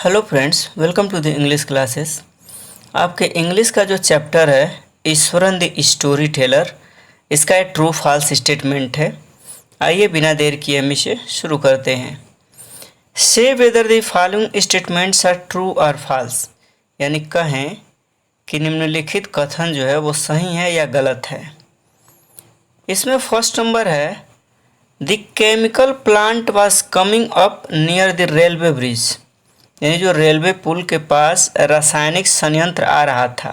Hello friends, welcome to the English classes. आपके English का जो चैप्टर है ईश्वरन द स्टोरी टेलर, इसका एक ट्रू फॉल्स स्टेटमेंट है। आइए बिना देर किए हम इसे शुरू करते हैं। Say whether the following statements are true और फॉल्स, यानी कहें कि निम्नलिखित कथन जो है वो सही है या गलत है। इसमें फर्स्ट नंबर है, the chemical plant was coming up near the railway bridge, यानी जो रेलवे पुल के पास रासायनिक संयंत्र आ रहा था।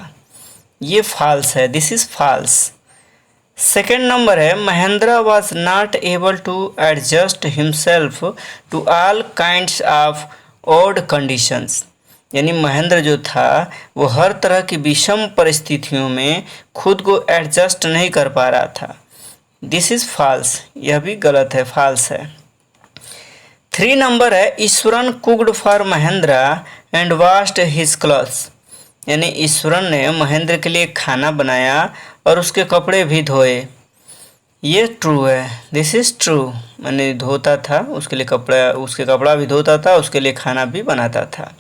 ये फॉल्स है, this is false. Second number है, Mahendra was not able to adjust himself to all kinds of odd conditions, यानी महेंद्र जो था वो हर तरह की विषम परिस्थितियों में खुद को एडजस्ट नहीं कर पा रहा था। दिस इज फॉल्स, यह भी गलत है, फॉल्स है। 3 नंबर है, Eswaran cooked for Mahendra and washed his clothes, यानी ईश्वरन ने महेंद्र के लिए खाना बनाया और उसके कपड़े भी धोए। ये ट्रू है, दिस इज ट्रू, यानी धोता था उसके लिए उसके कपड़ा भी धोता था, उसके लिए खाना भी बनाता था।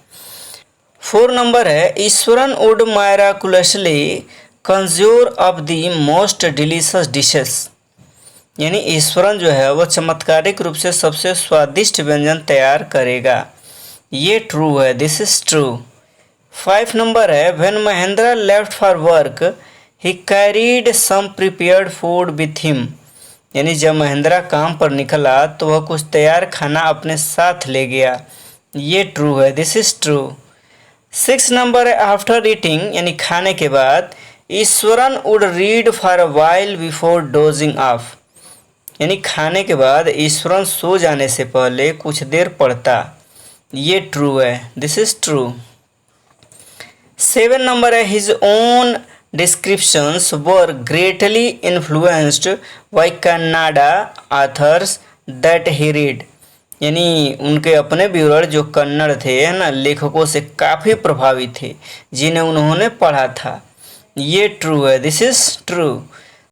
4 नंबर है, Iswaran would miraculously conjure of the most delicious dishes, यानी ईश्वरन जो है वो चमत्कारिक रूप से सबसे स्वादिष्ट व्यंजन तैयार करेगा। ये ट्रू है, दिस इज ट्रू। 5 नंबर है, when Mahendra left for work he carried some prepared food with him, यानी जब महेंद्र काम पर निकला तो वह कुछ तैयार खाना अपने साथ ले गया। ये ट्रू है, दिस इज ट्रू। 6 नंबर है, आफ्टर ईटिंग, यानी खाने के बाद Eswaran would read for a while before dosing of, यानी खाने के बाद ईश्वरन सो जाने से पहले कुछ देर पढ़ता। ये ट्रू है, दिस इज ट्रू। 7 नंबर है, his own descriptions were greatly influenced by Kannada authors that he read, यानी उनके अपने व्यूअर जो कन्नड़ थे ना, लेखकों से काफ़ी प्रभावित थे जिन्हें उन्होंने पढ़ा था। ये ट्रू है, this is true.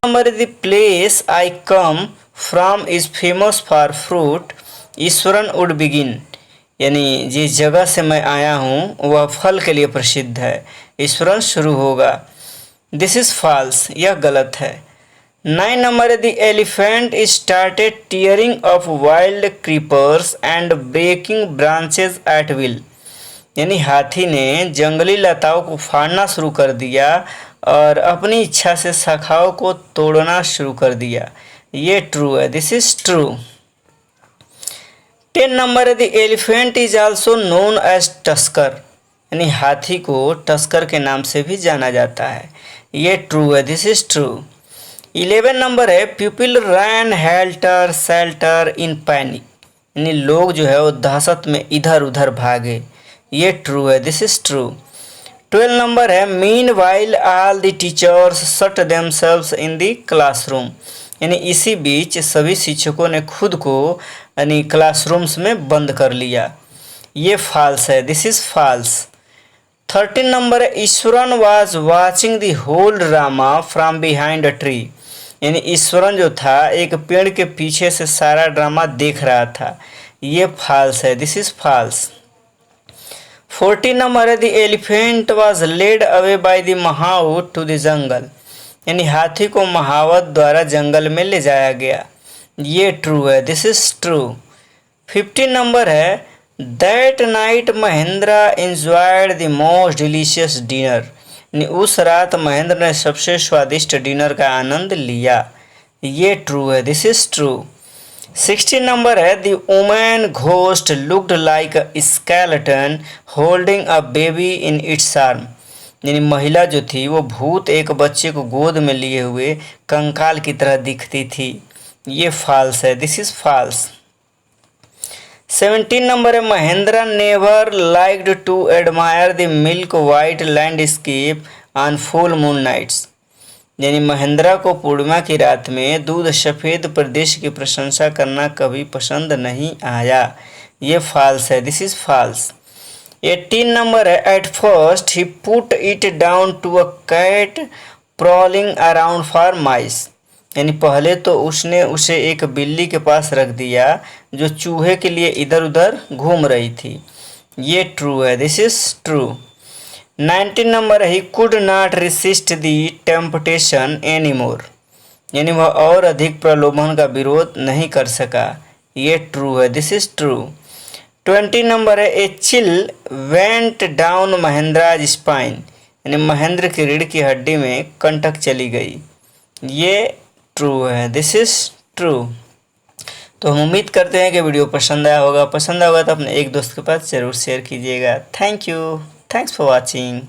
Number the place I come from is famous for fruit Eswaran would begin, यानी जिस जगह से मैं आया हूँ वह फल के लिए प्रसिद्ध है, ईश्वरन शुरू होगा। दिस इज फॉल्स, यह गलत है। 9 number, the elephant started tearing off wild creepers and breaking branches at will, यानी हाथी ने जंगली लताओं को फाड़ना शुरू कर दिया और अपनी इच्छा से शाखाओं को तोड़ना शुरू कर दिया। ये ट्रू है, दिस इज ट्रू। 10 नंबर है, the elephant is also known as tusker, यानी हाथी को टस्कर के नाम से भी जाना जाता है। ये ट्रू है, दिस इज ट्रू। 11 नंबर है, people ran helter skelter in panic, यानी लोग जो है वो दहशत में इधर उधर भागे। ये ट्रू है, दिस इज ट्रू। 12 नंबर है, mean while all the teachers shut themselves in the classroom, यानी इसी बीच सभी शिक्षकों ने खुद को यानी क्लासरूम्स में बंद कर लिया। ये फॉल्स है, दिस इज फॉल्स। 13 नंबर है, Iswaran was watching the whole drama from behind a tree, यानी ईश्वरन जो था एक पेड़ के पीछे से सारा ड्रामा देख रहा था। ये फॉल्स है, दिस इज फॉल्स। 14 नंबर है, the elephant was led away by the mahout to the jungle, यानी हाथी को महावत द्वारा जंगल में ले जाया गया। ये ट्रू है, दिस इज ट्रू। 15 नंबर है, that night Mahendra enjoyed the most delicious dinner, यानी उस रात महेंद्र ने सबसे स्वादिष्ट डिनर का आनंद लिया। ये ट्रू है, दिस इज ट्रू। 16 नंबर है, the woman ghost looked like a skeleton holding a baby in its arm, यानी महिला जो थी वो भूत एक बच्चे को गोद में लिए हुए कंकाल की तरह दिखती थी। ये फॉल्स है, दिस इज फॉल्स। 17 नंबर है, Mahendra never liked to admire the milk white landscape on full moon nights, यानी महेंद्र को पूर्णिमा की रात में दूध सफ़ेद प्रदेश की प्रशंसा करना कभी पसंद नहीं आया। ये फॉल्स है, दिस इज फॉल्स। 18 नंबर है, at first he put it down to a cat prowling around for mice, यानी पहले तो उसने उसे एक बिल्ली के पास रख दिया जो चूहे के लिए इधर उधर घूम रही थी। ये ट्रू है, दिस इज ट्रू। 19 नंबर है, he could not resist the temptation any more, यानी वह और अधिक प्रलोभन का विरोध नहीं कर सका, ये ट्रू है, दिस इज ट्रू। 20 नंबर है, ए चिल वेंट डाउन महेंद्राज स्पाइन, यानी महेंद्र की रीढ़ की हड्डी में कंटक चली गई, ये ट्रू है, दिस इज ट्रू। तो हम उम्मीद करते हैं कि वीडियो पसंद आया होगा। पसंद आएगा तो अपने एक दोस्त के पास ज़रूर शेयर कीजिएगा। Thank you, thanks for watching.